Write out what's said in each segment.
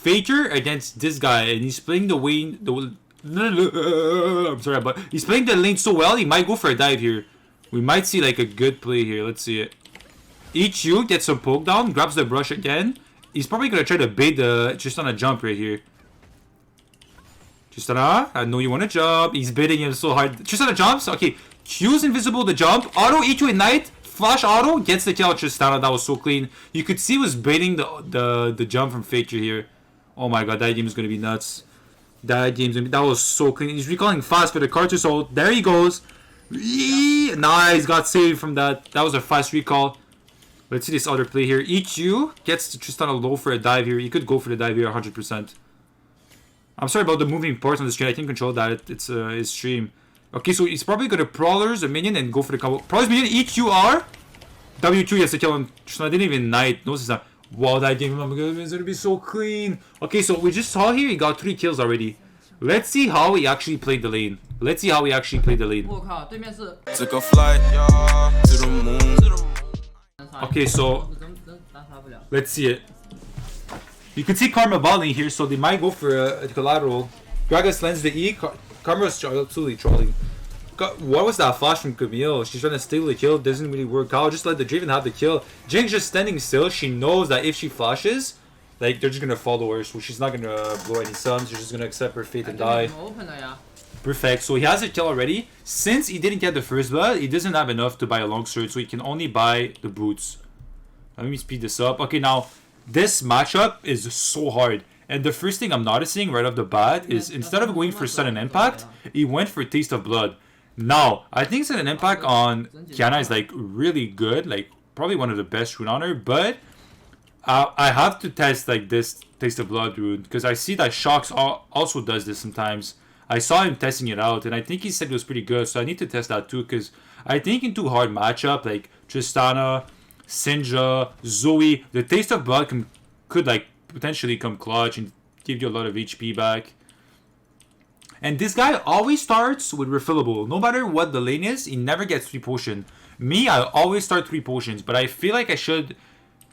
FAKER against this guy, and he's playing the lane. I'm sorry, but he's playing the lane so well. He might go for a dive here. We might see like a good play here. Let's see it. EQ gets some poke down, grabs the brush again. He's probably gonna try to bait the Tristana jump right here. Tristana, I know you want to jump. He's baiting him so hard. Tristana jumps. Okay, Q's invisible to jump. Auto EQ ignite. Flash auto gets the kill on Tristana. That was so clean. You could see he was baiting the jump from FAKER here. Oh my god, that game is gonna be nuts. That was so clean. He's recalling fast for the cartridge, so there he goes. Nice, got saved from that. That was a fast recall. Let's see this other play here. EQ gets Tristana low for a dive here. You could go for the dive here 100%. I'm sorry about the moving parts on the screen. I can't control that. It's his stream. Okay, so he's probably gonna Prowlers a minion and go for the combo. Prowlers minion, EQR. W2, he has to kill him. Tristana didn't even knight. No, it's not. Wow, that game is gonna be so clean. Okay, so we just saw here he got 3 kills already. Let's see how he actually played the lane. Took a flight to the moon. Okay, so let's see it. You can see Karma balling here, so they might go for a collateral. Gragas lends the E. Karma's absolutely trolling. What was that flash from Camille? She's trying to steal the kill. Doesn't really work out. Just let the Draven have the kill. Jinx just standing still. She knows that if she flashes, like, they're just gonna follow her. So she's not gonna blow any suns. She's just gonna accept her fate and die. Perfect. So he has a kill already. Since he didn't get the first blood, he doesn't have enough to buy a long sword. So he can only buy the boots. Let me speed this up. Okay, now this matchup is so hard. And the first thing I'm noticing right off the bat is instead of going for sudden impact, he went for taste of blood. Now, I think sudden impact on Qiyana is like really good, like probably one of the best rune on her, but I have to test like this taste of blood rune because I see that Shocks also does this sometimes. I saw him testing it out and I think he said it was pretty good, so I need to test that too because I think into hard matchup like Tristana, Syndra, Zoe, the taste of blood could like potentially come clutch and give you a lot of HP back. And this guy always starts with refillable. No matter what the lane is, he never gets 3 potions. Me, I always start 3 potions, but I feel like I should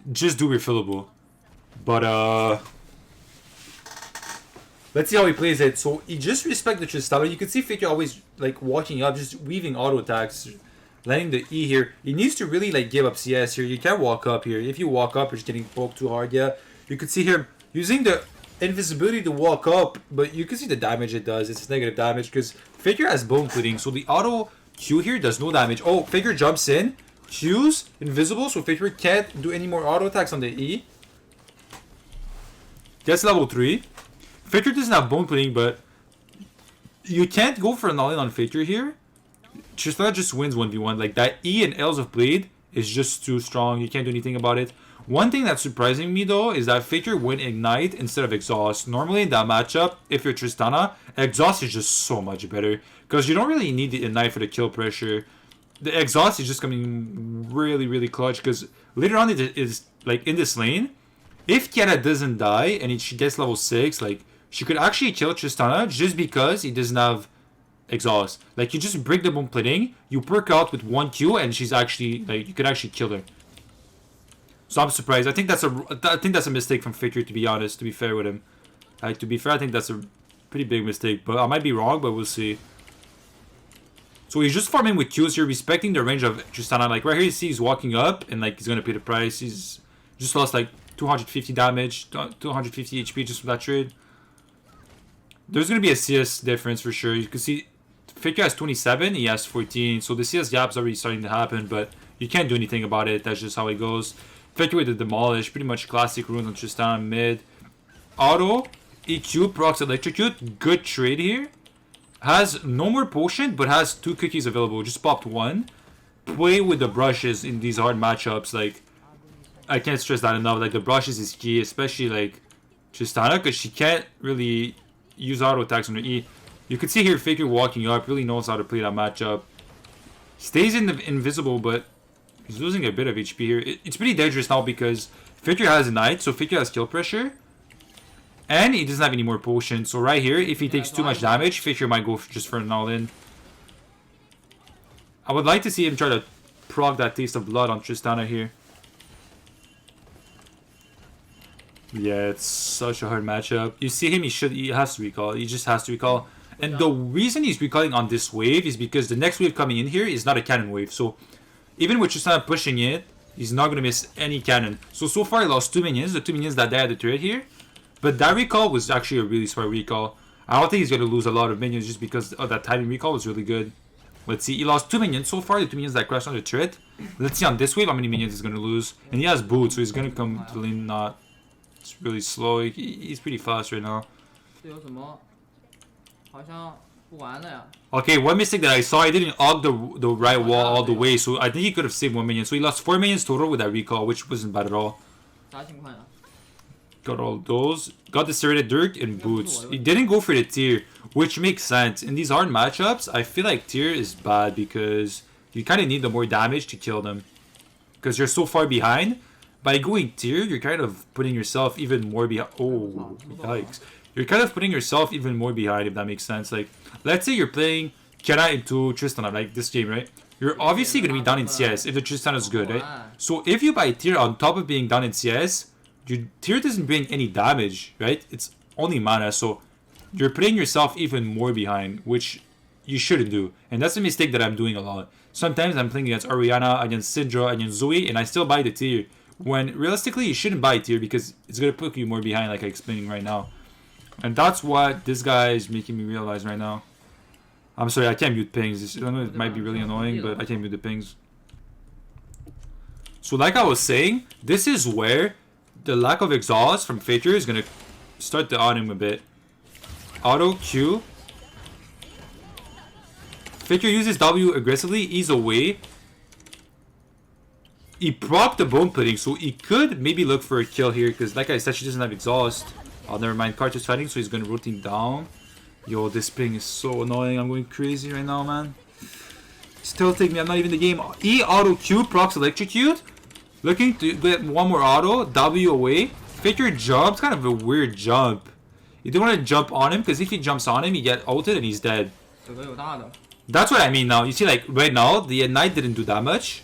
just do refillable. But let's see how he plays it. So he just respects the Tristana. You can see FAKER always like walking up, just weaving auto attacks, landing the E here. He needs to really like give up CS here. You can't walk up here. If you walk up, you're just getting poked too hard. Yeah, you can see here using the invisibility to walk up, but you can see the damage it does. It's negative damage because FAKER has bone plating, so the auto Q here does no damage. Oh, FAKER jumps in, Q's invisible, so FAKER can't do any more auto attacks on the E. Gets level 3. FAKER doesn't have bone plating, but you can't go for an all-in on FAKER here. Tristana just wins 1v1. Like that E and L's of Blade is just too strong. You can't do anything about it. One thing that's surprising me though is that FAKER went Ignite instead of Exhaust. Normally in that matchup, if you're Tristana, Exhaust is just so much better because you don't really need the Ignite for the kill pressure. The Exhaust is just coming really clutch because later on it is like in this lane, if Qiyana doesn't die and she gets level 6, like she could actually kill Tristana just because he doesn't have Exhaust. Like you just break the bone plating, you perk out with 1 Q and she's actually like you could actually kill her. So I'm surprised. I think that's a mistake from FAKER, to be honest, to be fair with him. To be fair, I think that's a pretty big mistake. But I might be wrong, but we'll see. So he's just farming with Qs here, respecting the range of Tristana. Like right here, you see he's walking up and like he's gonna pay the price. He's just lost like 250 damage, 250 HP just from that trade. There's gonna be a CS difference for sure. You can see FAKER has 27, he has 14. So the CS gap's already starting to happen, but you can't do anything about it. That's just how it goes. FAKER with the Demolish, pretty much classic rune on Tristana mid. Auto, EQ, procs, electrocute, good trade here. Has no more potion, but has 2 cookies available. Just popped 1. Play with the brushes in these hard matchups. Like, I can't stress that enough. Like, the brushes is key, especially like Tristana, because she can't really use auto attacks on her E. You can see here FAKER walking up, really knows how to play that matchup. Stays in the invisible, but he's losing a bit of HP here. It's pretty dangerous now because FAKER has a Knight, so FAKER has kill pressure. And he doesn't have any more potions. So right here, if he takes too much damage, FAKER might go just for an all-in. I would like to see him try to proc that taste of blood on Tristana here. Yeah, it's such a hard matchup. You see him, he has to recall. He just has to recall. And the reason he's recalling on this wave is because the next wave coming in here is not a cannon wave. So even with Tristana pushing it, he's not going to miss any cannon. So far he lost 2 minions, the 2 minions that died at the turret here. But that recall was actually a really smart recall. I don't think he's going to lose a lot of minions just because that timing recall was really good. Let's see, he lost 2 minions so far, the 2 minions that crashed on the turret. Let's see on this wave how many minions he's going to lose. And he has boots, so he's going to come to lane not... It's really slow. He's pretty fast right now. Okay, one mistake that I saw, I didn't hog the right wall all the way, so I think he could have saved 1 minion. So he lost 4 minions total with that recall, which wasn't bad at all. Got all those. Got the serrated Dirk and boots. He didn't go for the tier, which makes sense. In these hard matchups, I feel like tier is bad because you kind of need the more damage to kill them. Because you're so far behind. By going tier, you're kind of putting yourself even more behind. Oh, yikes. You're kind of putting yourself even more behind, if that makes sense. Like, let's say you're playing Qiyana into Tristana, like this game, right? You're obviously going to be down in CS if the Tristana is good, right? So if you buy tier on top of being down in CS, your tier doesn't bring any damage, right? It's only mana, so you're putting yourself even more behind, which you shouldn't do. And that's a mistake that I'm doing a lot. Sometimes I'm playing against Orianna, against Syndra, against Zoe, and I still buy the tier. When realistically you shouldn't buy tier because it's going to put you more behind, like I'm explaining right now. And that's what this guy is making me realize right now. I'm sorry, I can't mute pings. I know it might be really annoying, but I can't mute the pings. So like I was saying, this is where the lack of exhaust from FAKER is going to start to on him a bit. Auto Q. FAKER uses W aggressively, ease away. He procced the bone plating, so he could maybe look for a kill here, because like I said, she doesn't have exhaust. Oh, never mind, Carter's fighting, so he's going to rotate down. Yo, this ping is so annoying. I'm going crazy right now, man. Still take me, I'm not even in the game. E auto Q, procs electrocute. Looking to get one more auto, W away. FAKER jumps, kind of a weird jump. You don't want to jump on him, because if he jumps on him, he gets ulted and he's dead. That's what I mean now. You see, like, right now, the Ignite didn't do that much.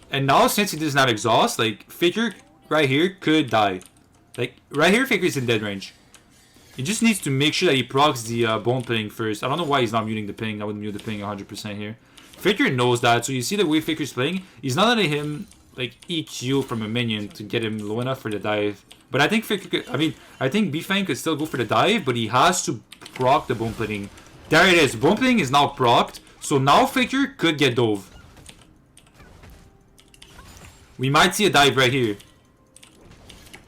And now, since he doesn't have exhaust, like, FAKER right here could die. Like, right here, FAKER is in dead range. He just needs to make sure that he procs the bone ping first. I don't know why he's not muting the ping. I would mute the ping 100% here. FAKER knows that, so you see the way FAKER's playing. He's not letting him, like, EQ from a minion to get him low enough for the dive. But I think FAKER could, I think Bfang could still go for the dive, but he has to proc the bone plating. There it is. Bone plating is now procced, so now FAKER could get dove. We might see a dive right here.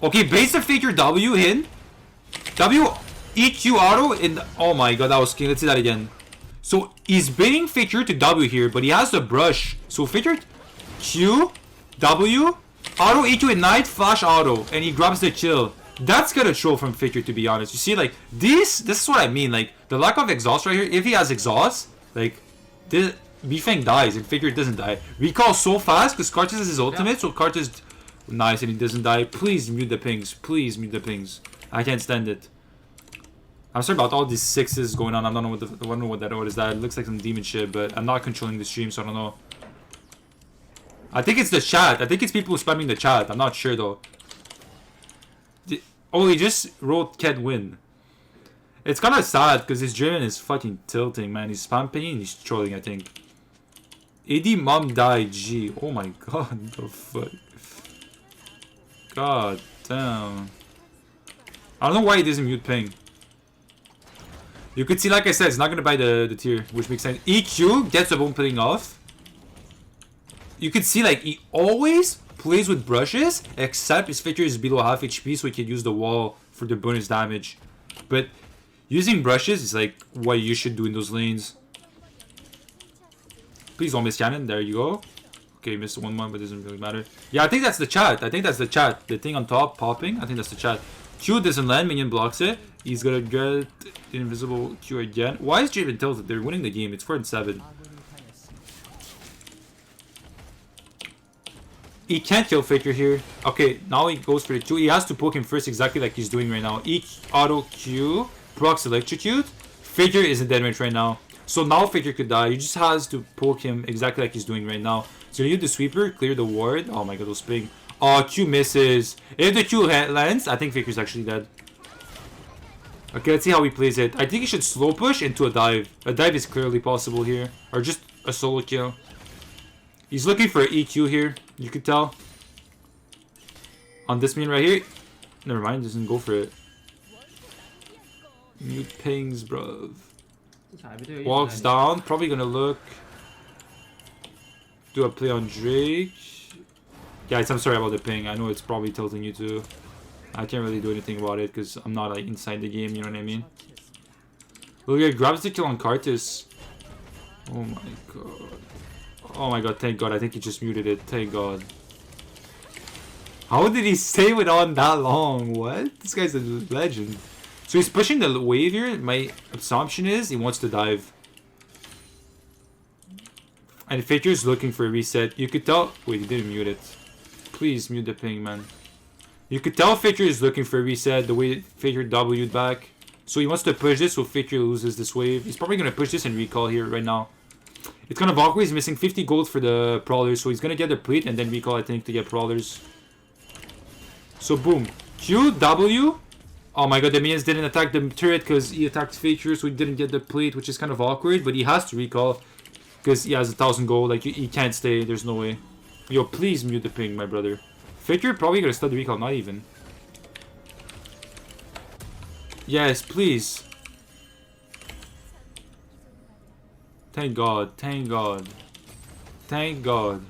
Okay, base the FAKER W in. W EQ auto in. Oh my god, that was king. Let's see that again. So he's baiting FAKER to W here, but he has the brush. So FAKER Q W auto EQ ignite flash auto, and he grabs the chill. That's gonna troll from FAKER, to be honest. You see, like this is what I mean. Like the lack of exhaust right here. If he has exhaust, like this. Bfang dies and FAKER doesn't die. Recall so fast because Kartus is his ultimate, so Kartus nice and he doesn't die. Please mute the pings. Please mute the pings. I can't stand it. I'm sorry about all these sixes going on. I don't know what is that. It looks like some demon shit, but I'm not controlling the stream, so I don't know. I think it's the chat. I think it's people spamming the chat. I'm not sure though. Oh, he just wrote can't win. It's kind of sad because his Draven is fucking tilting, man. He's spam pinging and he's trolling, I think. AD mom died, G. Oh my god, the fuck. God damn. I don't know why he doesn't mute ping. You could see, like I said, it's not gonna buy the tier, which makes sense. EQ gets the bone plating off. You could see, like, he always plays with brushes, except his FAKER is below half HP, so he can use the wall for the bonus damage. But using brushes is like what you should do in those lanes. Please don't miss cannon. There you go. Okay, missed 1-1, but it doesn't really matter. Yeah, I think that's the chat. I think that's the chat. The thing on top popping. I think that's the chat. Q doesn't land. Minion blocks it. He's gonna get the invisible Q again. Why is Draven tilted? They're winning the game. It's 4-7. He can't kill FAKER here. Okay, now he goes for the Q. He has to poke him first, exactly like he's doing right now. Auto Q. Procs electrocute. FAKER is in dead range right now. So now FAKER could die. He just has to poke him exactly like he's doing right now. So you use the sweeper, clear the ward. Oh my god, those ping. Oh, Q misses. If the Q lands, I think Faker's actually dead. Okay, let's see how he plays it. I think he should slow push into a dive. A dive is clearly possible here. Or just a solo kill. He's looking for an EQ here. You could tell. On this minion right here. Never mind, doesn't go for it. Mute pings, bro. Walks down. Probably gonna look. Do a play on Drake. Guys, I'm sorry about the ping. I know it's probably tilting you too. I can't really do anything about it because I'm not like inside the game, you know what I mean? Look, grabs the kill on Kartus. Oh my god. Oh my god, thank god. I think he just muted it. Thank god. How did he stay with on that long? What? This guy's a legend. So he's pushing the wave here. My assumption is he wants to dive. And Faker's looking for a reset. You could tell... Wait, he didn't mute it. Please mute the ping, man. You could tell Faker is looking for a reset the way Faker W'd back. So he wants to push this so Faker loses this wave. He's probably going to push this and recall here right now. It's kind of awkward. He's missing 50 gold for the Prowlers. So he's going to get the plate and then recall, I think, to get Prowlers. So boom. Q, W. Oh my god, the minions didn't attack the turret because he attacked Faker. So he didn't get the plate, which is kind of awkward. But he has to recall because he has 1,000 gold. Like, he can't stay. There's no way. Yo, please mute the ping, my brother. Faker probably gonna start the recall, not even. Yes, please. Thank god, thank god. Thank god.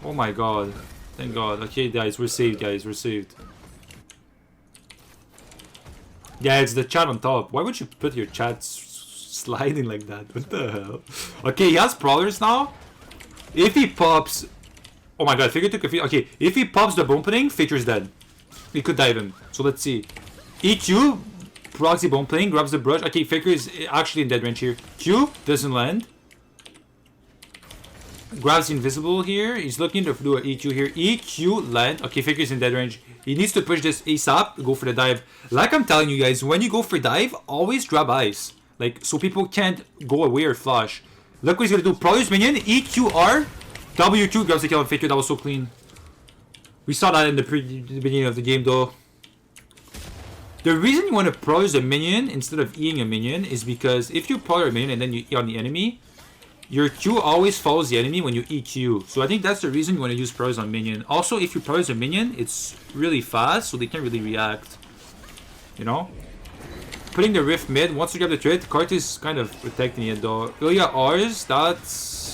Oh my god. Thank god. Okay, guys, we're saved, guys, we're saved. Yeah, it's the chat on top. Why would you put your chat sliding like that? What the hell? Okay, he has Prowlers now. If he pops... Oh my god, Faker took a few. Okay, if he pops the bone pudding, Faker's dead. He could dive him. So let's see. EQ, proxy bone pudding, grabs the brush. Okay, Faker is actually in dead range here. Q doesn't land. Grabs the invisible here. He's looking to do an EQ here. EQ land. Okay, Faker's in dead range. He needs to push this ASAP. Go for the dive. Like I'm telling you guys, when you go for dive, always grab ice. Like, so people can't go away or flash. Look what he's gonna do. Prowler's minion, EQR. W2 grabs the kill on Faker. That was so clean. We saw that in the beginning of the game though. The reason you want to Prowler a minion instead of Eing a minion is because if you Prowler a minion and then you E on the enemy, your Q always follows the enemy when you EQ. So I think that's the reason you want to use Prowler on minion. Also, if you Prowler a minion, it's really fast so they can't really react. You know? Putting the Rift mid, once you grab the turret, Kart is kind of protecting it though. Ilya R's, that's...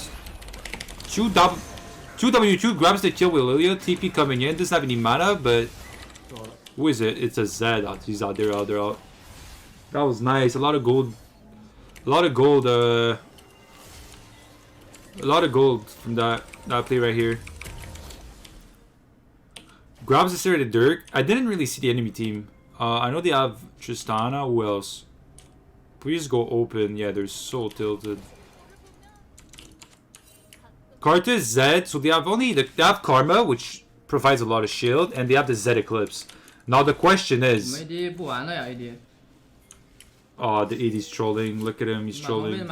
2W2 grabs the kill with Lilia. TP coming in. Doesn't have any mana, but... Who is it? It's a Zed. He's out there, out. That was nice. A lot of gold. A lot of gold from that play right here. Grabs the Sarah to Dirk. I didn't really see the enemy team. I know they have Tristana. Who else? Please go open. Yeah, they're so tilted. Karta Zed, so they have Karma, which provides a lot of shield, and they have the Zed Eclipse. Now the question is... Oh, the AD's trolling. Look at him, he's trolling.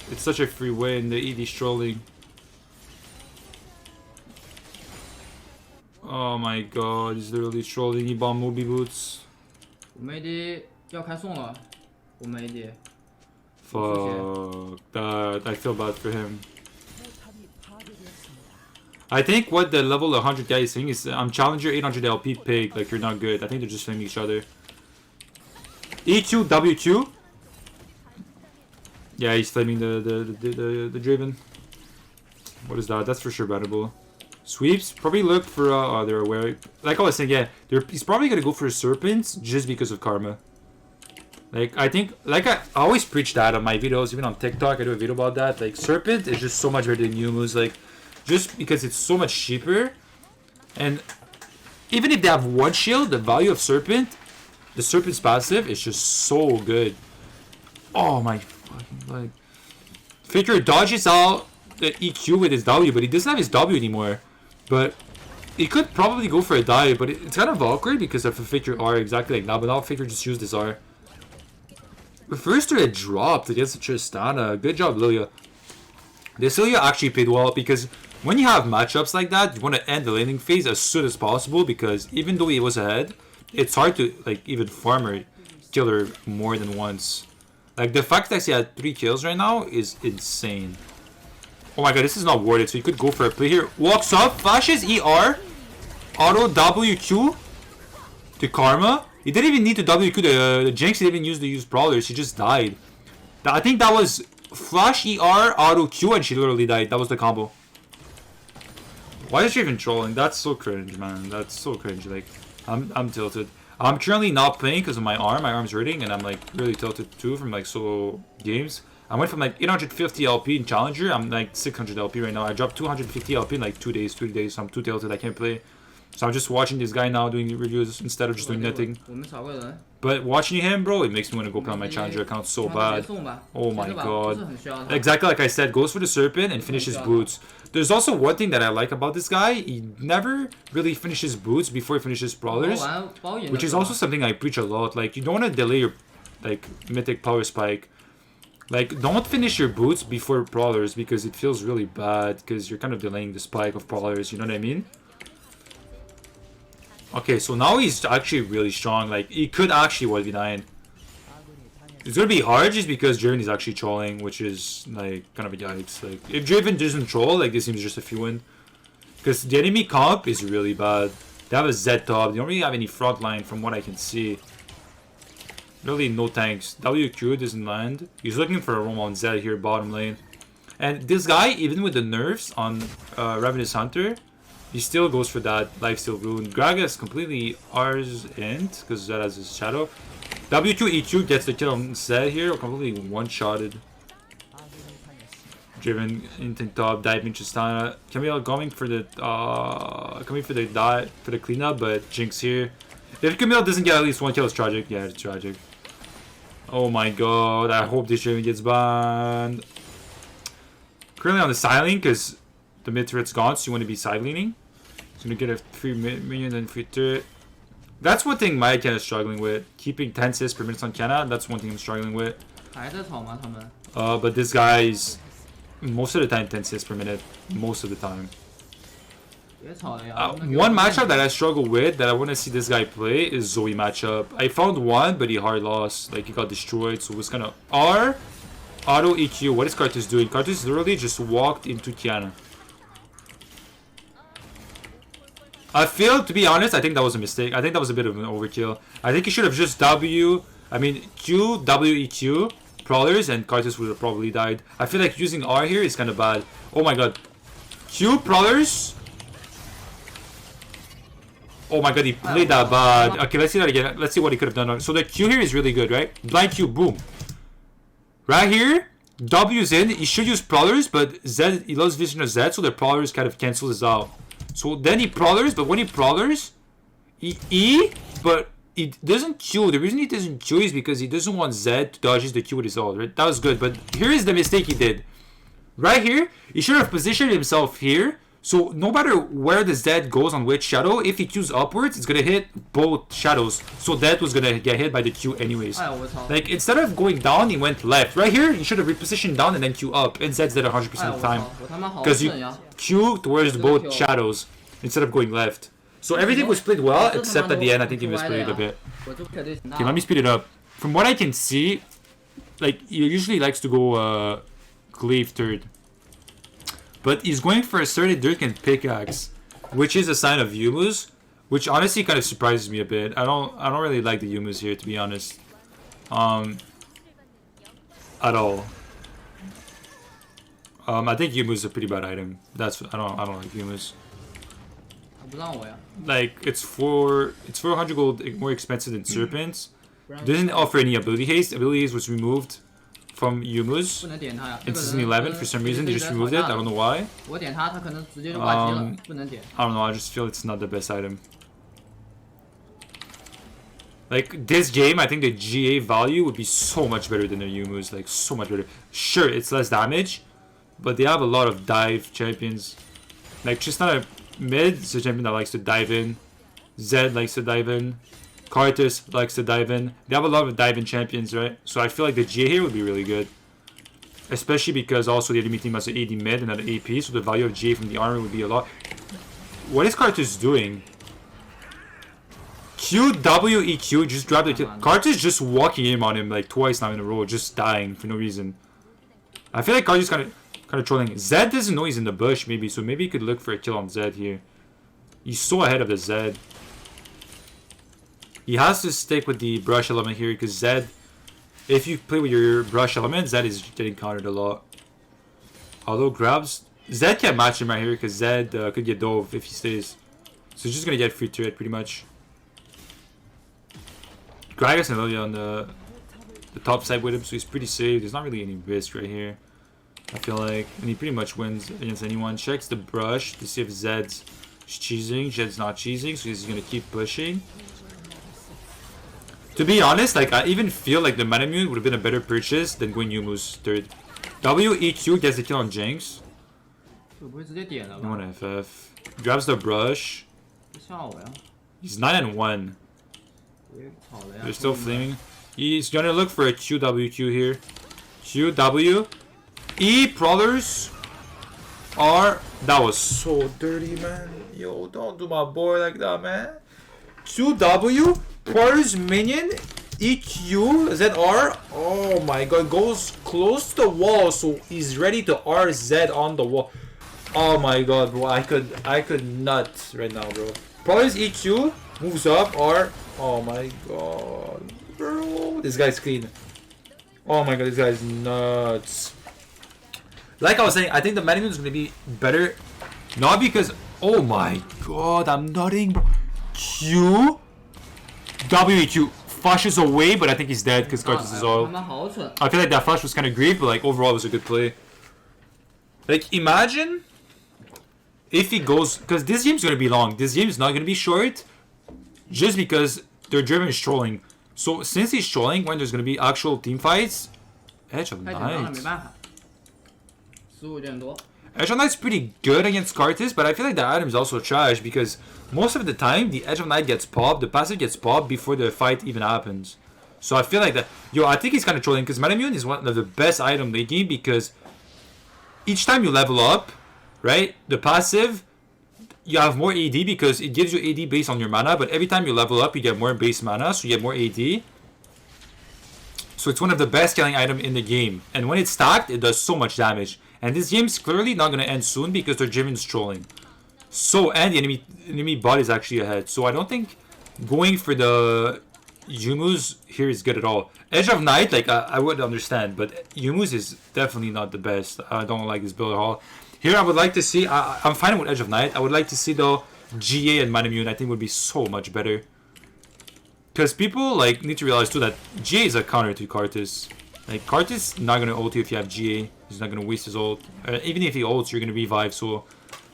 It's such a free win, the AD's trolling. Oh my god, he's literally trolling. He bought Moby Boots. Fuck that. I feel bad for him. I think what the level 100 guy is saying is I'm challenger 800 LP pig, like you're not good. I think they're just flaming each other. EQ W2. Yeah, he's flaming the Draven. What is that? That's for sure bannable. Sweeps probably look for oh, they're aware. Like I was saying, yeah, he's probably gonna go for serpents just because of karma. Like, I think, like I always preach that on my videos, even on TikTok, I do a video about that. Like, Serpent is just so much better than Yuumu's, like, just because it's so much cheaper. And even if they have one shield, the value of Serpent, the Serpent's passive is just so good. Oh my fucking god. Faker dodges out the EQ with his W, but he doesn't have his W anymore. But he could probably go for a dive, but it's kind of awkward because of a Faker R exactly like that, but now Faker just used his R. The first turret dropped against Tristana. Good job, Lilia. This Lilia actually played well because when you have matchups like that, you want to end the laning phase as soon as possible because even though he was ahead, it's hard to like even farm or kill her more than once. Like the fact that he had 3 kills right now is insane. Oh my god, this is not worth it. So you could go for a play here. Walks up, flashes ER, auto WQ to Karma. He didn't even need to WQ the Jinx. He didn't even use Brawlers. He just died. I think that was flash ER, auto Q, and she literally died. That was the combo. Why is she even trolling? That's so cringe, man. That's so cringe. Like, I'm tilted. I'm currently not playing because of my arm. My arm's hurting, and I'm like really tilted too from like solo games. I went from like 850 LP in Challenger. I'm like 600 LP right now. I dropped 250 LP in like 2 days, 3 days. So I'm too tilted. I can't play. So I'm just watching this guy now doing reviews instead of just doing nothing. But watching him, bro, it makes me want to go play on my Challenger account so bad. Oh my god. Exactly like I said, goes for the Serpent and finishes boots. There's also one thing that I like about this guy. He never really finishes boots before he finishes Brawlers. Which is also something I preach a lot. Like, you don't want to delay your like mythic power spike. Like, don't finish your boots before Brawlers because it feels really bad. Because you're kind of delaying the spike of Brawlers, you know what I mean? Okay, so now he's actually really strong. Like, he could actually 1v9. It's gonna be hard just because Driven is actually trolling, which is, like, kind of a yikes. Like, if Driven doesn't troll, like, this seems just a few win. Because the enemy comp is really bad. They have a Z top. They don't really have any front line from what I can see. Really, no tanks. WQ doesn't land. He's looking for a roam on Z here, bottom lane. And this guy, even with the nerfs on Ravenous Hunter, he still goes for that lifesteal rune. Gragas completely R's int because that has his shadow. W2 EQ gets the kill on Zed here, completely one-shotted. Driven into top, diving Tristana. Camille going for the cleanup, but Jinx here. If Camille doesn't get at least 1 kill, it's tragic. Yeah, it's tragic. Oh my god, I hope this Driven gets banned. Currently on the side lane because the mid turret's gone, so you want to be side leaning. He's gonna get a free minion and free turret. That's one thing my Qiyana is struggling with. Keeping 10 assists per minute on Qiyana, that's one thing I'm struggling with. But this guy's most of the time 10 assists per minute. Most of the time. One matchup that I struggle with that I want to see this guy play is Zoe matchup. I found one, but he hard lost. Like, he got destroyed, so it was kind of R. Auto EQ. What is Karthus doing? Karthus literally just walked into Qiyana. I feel, to be honest, I think that was a mistake. I think that was a bit of an overkill. I think he should have just Q, W, EQ, Prowlers, and Karthus would have probably died. I feel like using R here is kind of bad. Oh my god. Q, Prowlers. Oh my god, he played that bad. Okay, let's see that again. Let's see what he could have done. So the Q here is really good, right? Blind Q, boom. Right here, W's in. He should use Prowlers, but Z, he loves vision of Z, so the Prowlers kind of cancels this out. So then he Prowlers, but when he Prowlers, he E, but he doesn't Q. The reason he doesn't Q is because he doesn't want Z to dodge the Q with his ult, right? That was good, but here is the mistake he did. Right here, he should have positioned himself here. So no matter where the Z goes on which shadow, if he Qs upwards, it's gonna hit both shadows. So that was gonna get hit by the Q anyways. Like, instead of going down, he went left. Right here, you should have repositioned down and then Q up. And Zed's dead 100% of the time. Because you Q towards both shadows instead of going left. So everything was played well, except at the end, I think he misplayed a bit. Okay, let me speed it up. From what I can see, like, he usually likes to go Glaive third. But he's going for a certain Dirk and Pickaxe, which is a sign of Yumus, which honestly kind of surprises me a bit. I don't really like the Yumus here, to be honest. At all. I think Yumus is a pretty bad item. That's I don't like Yumus. Like, it's 400 gold more expensive than Serpents. Doesn't offer any ability haste. Ability haste was removed from Yumus in season 11 for some reason. They just removed it. I don't know why. I don't know. I just feel it's not the best item. Like, this game, I think the GA value would be so much better than the Yumus. Like, so much better. Sure, it's less damage, but they have a lot of dive champions. Like, Tristana mid is a champion that likes to dive in. Zed likes to dive in. Karthus likes to dive in. They have a lot of dive in champions, right? So I feel like the GA here would be really good. Especially because also the enemy team has an AD mid and an AP, so the value of GA from the armor would be a lot. What is Cartus doing? QWEQ, just grab the kill. Cartus just walking in on him like twice now in a row, just dying for no reason. I feel like Cartus kind of trolling. Zed doesn't know he's in the bush, maybe, so maybe he could look for a kill on Zed here. He's so ahead of the Zed. He has to stick with the brush element here because Zed, if you play with your brush element, Zed is getting countered a lot. Although grabs, Zed can't match him right here because Zed could get dove if he stays. So he's just gonna get free turret pretty much. Gragas and Lilia on the top side with him, so he's pretty safe. There's not really any risk right here, I feel like. And he pretty much wins against anyone. Checks the brush to see if Zed's cheesing. Zed's not cheesing, so he's gonna keep pushing. To be honest, like I even feel like the Manamune would have been a better purchase than going Yumu's third. WEQ gets the kill on Jinx. No one FF. Grabs the brush. He's 9 and 1. They're still flaming. He's gonna look for a QWQ here. QW. E Prowlers are. That was so dirty, man. Yo, don't do my boy like that, man. QW. Prowlers minion. EQ. ZR. Oh my god. Goes close to the wall, so he's ready to RZ on the wall. Oh my god, bro. I could nut right now, bro. Prowlers EQ. Moves up. R. Oh my god, bro. This guy's clean. Oh my god, this guy's nuts. Like I was saying, I think the Manamune is going to be better. Not because... Oh my god, I'm nutting, bro. Q? WEQ flashes away, but I think he's dead because Cartus is all. I feel like that flash was kind of grief, but like overall it was a good play. Like imagine if he goes... Because this game's going to be long. This game's not going to be short. Just because their driven is trolling. So since he's trolling, when there's gonna be actual team fights, Edge of Night. Edge of Night's pretty good against Cartus, but I feel like the item's also trash because most of the time the Edge of Night gets popped, the passive gets popped before the fight even happens. So I feel like that. Yo, I think he's kind of trolling because Manamune is one of the best item late game because each time you level up, right, the passive. You have more AD because it gives you AD based on your mana, but every time you level up, you get more base mana, so you get more AD. So it's one of the best killing items in the game. And when it's stacked, it does so much damage. And this game's clearly not going to end soon because their Driven's trolling. So, and the enemy bot is actually ahead. So I don't think going for the Yumu's here is good at all. Edge of Night, like I would understand, but Yumu's is definitely not the best. I don't like this build at all. Here, I would like to see... I'm fine with Edge of Night. I would like to see, though, GA and Manamune. I think would be so much better. Because people, like, need to realize, too, that GA is a counter to Cartus. Like, Cartus not going to ult you if you have GA. He's not going to waste his ult. Even if he ults, you're going to revive. So,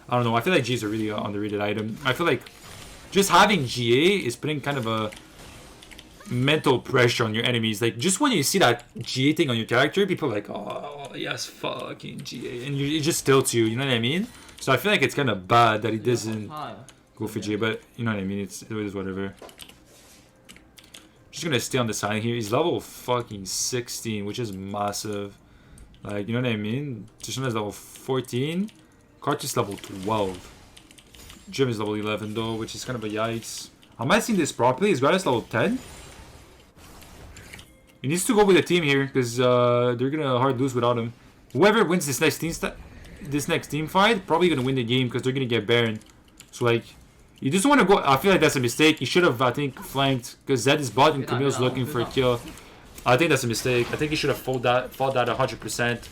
I don't know. I feel like GA is a really underrated item. I feel like just having GA is putting kind of a mental pressure on your enemies. Like, just when you see that GA thing on your character, people are like, oh, yes, fucking GA. And it just tilts you, you know what I mean? So I feel like it's kind of bad that he doesn't go for GA, but you know what I mean? It is whatever. Just gonna stay on the side here. He's level fucking 16, which is massive. Like, you know what I mean? Qiyana is level 14. Cartus level 12. Jim is level 11 though, which is kind of a yikes. I might see this properly. Is Gratis level 10? He needs to go with the team here because they're gonna hard lose without him. Whoever wins this next team fight probably gonna win the game because they're gonna get Baron. So like, you just want to go. I feel like that's a mistake. He should have, I think, flanked because Zed is bot and Camille's looking for a kill. I think that's a mistake. I think he should have fought that 100%.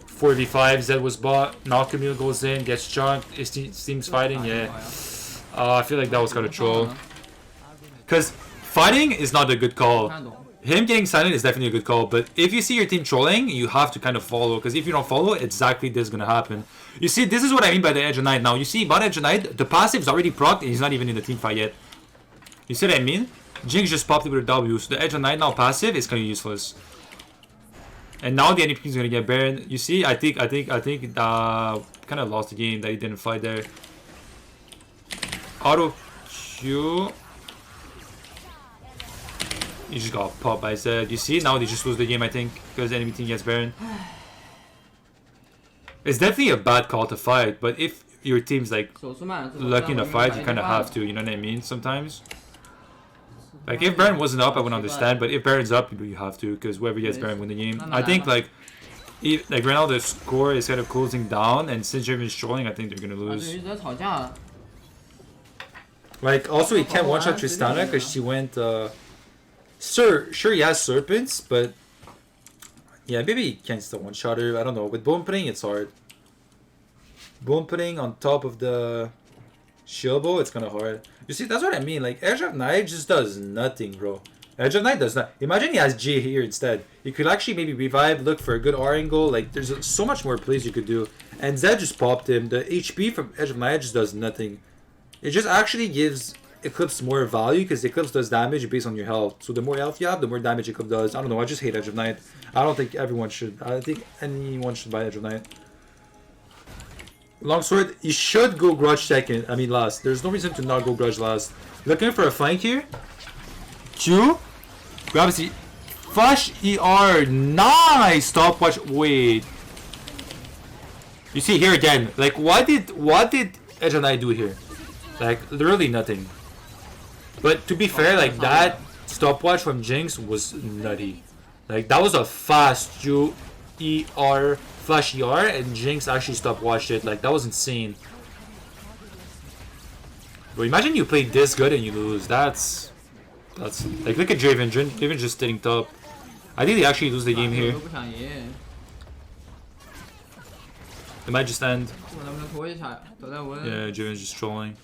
4v5. Zed was bot. Now Camille goes in, gets chunked. His team's fighting. Yeah. I feel like that was kind of troll. Because fighting is not a good call. Him getting silent is definitely a good call, but if you see your team trolling, you have to kind of follow, because if you don't follow, exactly this is going to happen. You see, this is what I mean by the Edge of Night. Now, you see, bot Edge of Night, the passive is already procced, and he's not even in the team fight yet. You see what I mean? Jinx just popped it with a W, so the Edge of Night now passive is kind of useless. And now the enemy team is going to get Baron. You see, I think kind of lost the game that he didn't fight there. Auto Q. He just got popped by Zed. You see, now they just lose the game, I think, because the enemy team gets Baron. It's definitely a bad call to fight, but if your team's like 手速慢了之后， lucky in a 但我 fight, 明 you 白 kind of 这 have to. You know what I mean? Sometimes. Like if Baron wasn't up, I wouldn't understand. But if Baron's up, you have to, because whoever gets Baron win the game. I think like right now the score is kind of closing down, and since Draven's trolling, I think they're gonna 啊， lose. 对，一直在吵架。 Like also he can't one-shot Tristana because she went. Sure he has serpents, but yeah, maybe he can't still one-shot her. I don't know. With bone putting, it's hard. Bone putting on top of the shield bow, it's kind of hard. You see, that's what I mean. Like Edge of Night just does nothing, bro. Edge of Night does not. Imagine he has G here instead. You could actually maybe revive, look for a good R angle. Like there's so much more plays you could do. And Zed just popped him. The HP from Edge of Night just does nothing. It just actually gives Eclipse more value because Eclipse does damage based on your health. So the more health you have, the more damage Eclipse does. I don't know. I just hate Edge of Night. I don't think everyone should. I think anyone should buy Edge of Night. Longsword, you should go Grudge second. I mean last. There's no reason to not go Grudge last. Looking for a flank here. Q. Grabs the Flash ER. Nice stopwatch. Wait. You see here again. Like what did Edge of Night do here? Like literally nothing. But to be fair, like that stopwatch from Jinx was nutty. Like that was a fast Q ER Flash ER, and Jinx actually stopwatched it. Like that was insane. But imagine you play this good and you lose. That's like look at Draven. Draven just sitting top. I think they actually lose the game here. 我不想赢， It might just end. 我能不能拖一下？都在问。 Yeah, Draven's just trolling.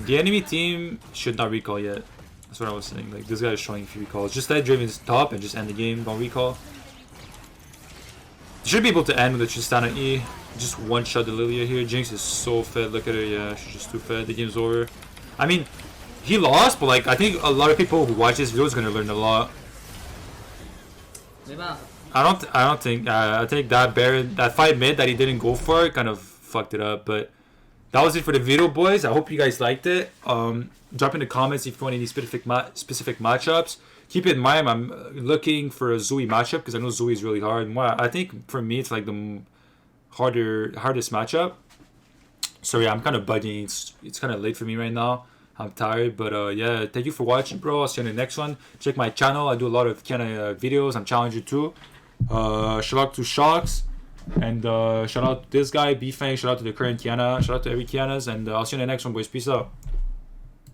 The enemy team should not recall yet. That's what I was saying. Like this guy is showing a few recalls. Just let Draven's top and just end the game. Don't recall. They should be able to end with a Tristana E. Just one shot the Lilia here. Jinx is so fed. Look at her. Yeah, she's just too fed. The game's over. I mean, he lost, but like I think a lot of people who watch this video is gonna learn a lot. 没办法。 I don't think. I think that Baron, that fight mid that he didn't go for, kind of fucked it up. But that was it for the video, boys. I hope you guys liked it. Drop in the comments if you want any specific matchups. Keep in mind, I'm looking for a Zoe matchup because I know Zoe is really hard. I think for me, it's like the hardest matchup. So yeah, I'm kind of bugging. It's kind of late for me right now. I'm tired, but yeah, thank you for watching, bro. I'll see you in the next one. Check my channel. I do a lot of Qiyana videos. I'm challenging too. Shout out to Shocks, and shout out to this guy, B-Fang. Shout out to the current Qiyana. Shout out to every Qiyanas, and I'll see you in the next one, boys. Peace out.